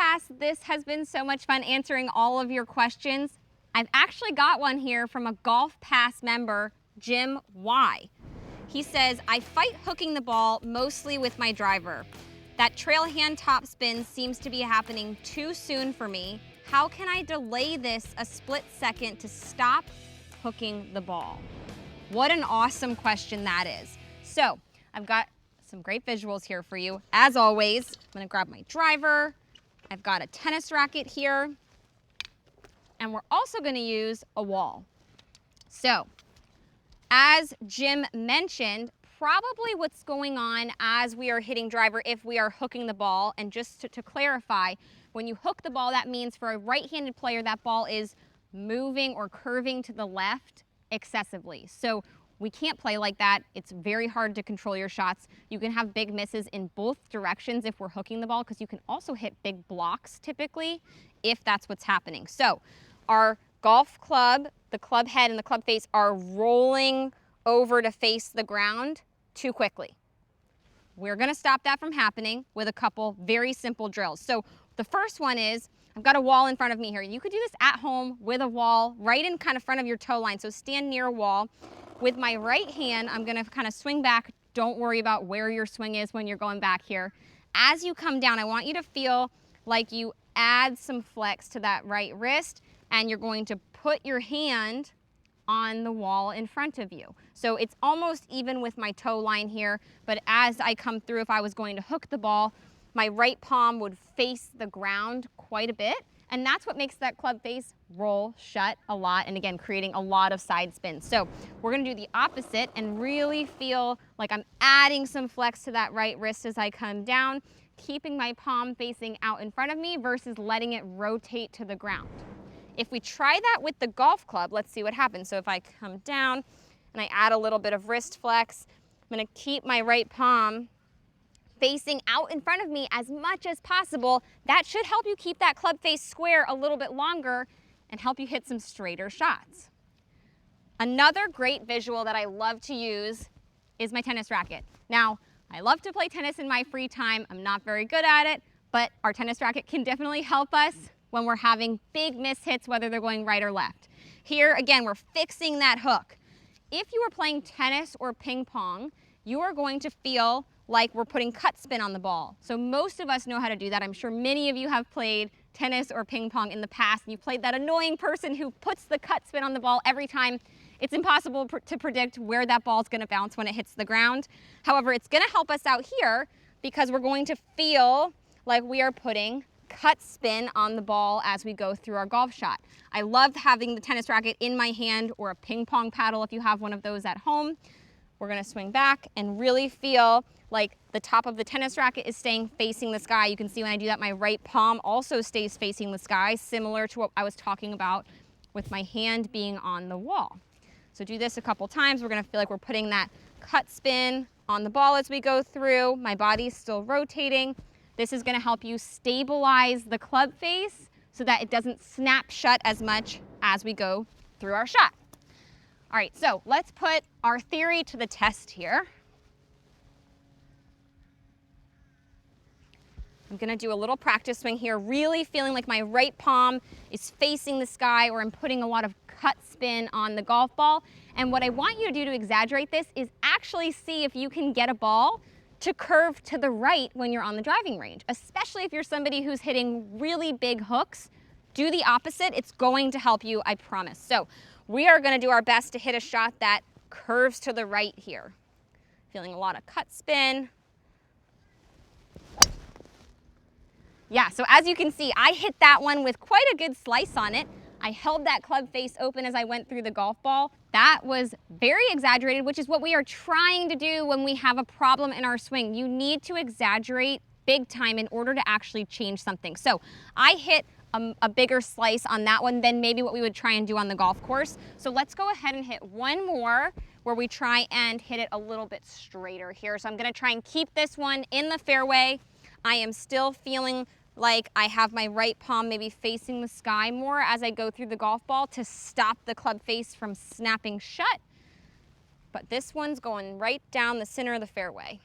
GolfPass. This has been so much fun answering all of your questions. I've actually got one here from a GolfPass member, Jim Y. He says, I fight hooking the ball mostly with my driver. That trail hand topspin seems to be happening too soon for me. How can I delay this a split second to stop hooking the ball? What an awesome question that is. So I've got some great visuals here for you. As always, I'm gonna grab my driver. I've got a tennis racket here. And we're also gonna use a wall. So, as Jim mentioned, probably what's going on as we are hitting driver if we are hooking the ball, and just to clarify, when you hook the ball, that means for a right-handed player, that ball is moving or curving to the left excessively. So we can't play like that. It's very hard to control your shots. You can have big misses in both directions if we're hooking the ball, because you can also hit big blocks typically if that's what's happening. So our golf club, the club head and the club face are rolling over to face the ground too quickly. We're gonna stop that from happening with a couple very simple drills. So the first one is, I've got a wall in front of me here. You could do this at home with a wall right in kind of front of your toe line. So stand near a wall. With my right hand, I'm gonna kind of swing back. Don't worry about where your swing is when you're going back here. As you come down, I want you to feel like you add some flex to that right wrist, and you're going to put your hand on the wall in front of you. So it's almost even with my toe line here, but as I come through, if I was going to hook the ball, my right palm would face the ground quite a bit, and that's what makes that club face roll shut a lot, and again, creating a lot of side spins. So we're gonna do the opposite and really feel like I'm adding some flex to that right wrist as I come down, keeping my palm facing out in front of me versus letting it rotate to the ground. If we try that with the golf club, let's see what happens. So if I come down and I add a little bit of wrist flex, I'm gonna keep my right palm facing out in front of me as much as possible. That should help you keep that club face square a little bit longer and help you hit some straighter shots. Another great visual that I love to use is my tennis racket. Now, I love to play tennis in my free time. I'm not very good at it, but our tennis racket can definitely help us when we're having big miss hits, whether they're going right or left. Here, again, we're fixing that hook. If you are playing tennis or ping pong, you are going to feel like we're putting cut spin on the ball. So most of us know how to do that. I'm sure many of you have played tennis or ping pong in the past, and you played that annoying person who puts the cut spin on the ball every time. It's impossible to predict where that ball is going to bounce when it hits the ground. However, it's going to help us out here because we're going to feel like we are putting cut spin on the ball as we go through our golf shot. I love having the tennis racket in my hand, or a ping pong paddle if you have one of those at home. We're gonna swing back and really feel like the top of the tennis racket is staying facing the sky. You can see when I do that, my right palm also stays facing the sky, similar to what I was talking about with my hand being on the wall. So do this a couple times. We're gonna feel like we're putting that cut spin on the ball as we go through. My body's still rotating. This is gonna help you stabilize the club face so that it doesn't snap shut as much as we go through our shot. All right, so let's put our theory to the test here. I'm gonna do a little practice swing here, really feeling like my right palm is facing the sky, or I'm putting a lot of cut spin on the golf ball. And what I want you to do to exaggerate this is actually see if you can get a ball to curve to the right when you're on the driving range, especially if you're somebody who's hitting really big hooks. Do the opposite. It's going to help you, I promise. So we are going to do our best to hit a shot that curves to the right here. Feeling a lot of cut spin. Yeah, so as you can see, I hit that one with quite a good slice on it. I held that club face open as I went through the golf ball. That was very exaggerated, which is what we are trying to do when we have a problem in our swing. You need to exaggerate big time in order to actually change something. So I hit a bigger slice on that one than maybe what we would try and do on the golf course. So let's go ahead and hit one more where we try and hit it a little bit straighter here. So I'm gonna try and keep this one in the fairway. I am still feeling like I have my right palm maybe facing the sky more as I go through the golf ball to stop the club face from snapping shut. But this one's going right down the center of the fairway.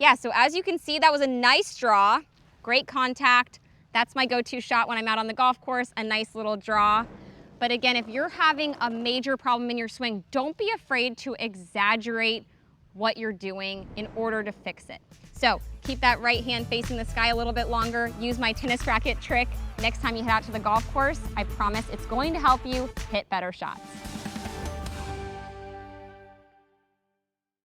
Yeah, so as you can see, that was a nice draw, great contact. That's my go-to shot when I'm out on the golf course, a nice little draw. But again, if you're having a major problem in your swing, don't be afraid to exaggerate what you're doing in order to fix it. So keep that right hand facing the sky a little bit longer. Use my tennis racket trick next time you head out to the golf course. I promise it's going to help you hit better shots.